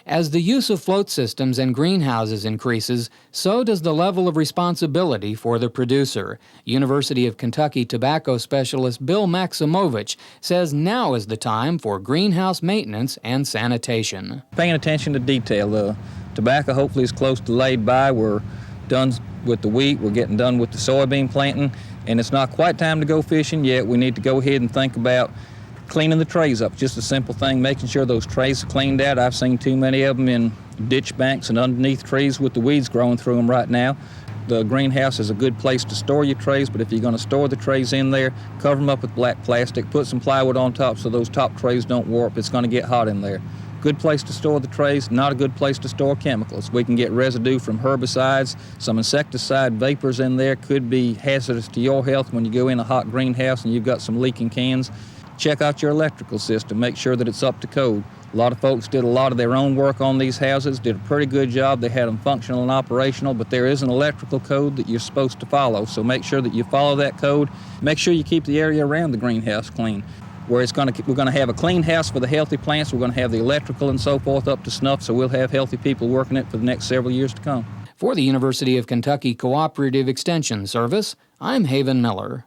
As the use of float systems and greenhouses increases, so does the level of responsibility for the producer. University of Kentucky tobacco specialist Bill Maksymowicz says now is the time for greenhouse maintenance and sanitation. Paying attention to detail. The tobacco hopefully is close to laid by. We're done with the wheat. We're getting done with the soybean planting, and it's not quite time to go fishing yet. We need to go ahead and think about cleaning the trays up. Just a simple thing, making sure those trays are cleaned out. I've seen too many of them in ditch banks and underneath trees with the weeds growing through them right now. The greenhouse is a good place to store your trays, but if you're going to store the trays in there, cover them up with black plastic, put some plywood on top so those top trays don't warp. It's going to get hot in there. Good place to store the trays, not a good place to store chemicals. We can get residue from herbicides, some insecticide vapors in there could be hazardous to your health when you go in a hot greenhouse and you've got some leaking cans. Check out your electrical system, make sure that it's up to code. A lot of folks did a lot of their own work on these houses, did a pretty good job. They had them functional and operational, but there is an electrical code that you're supposed to follow, so make sure that you follow that code. Make sure you keep the area around the greenhouse clean. We're going to have a clean house for the healthy plants. We're going to have the electrical and so forth up to snuff, so we'll have healthy people working it for the next several years to come. For the University of Kentucky Cooperative Extension Service, I'm Haven Miller.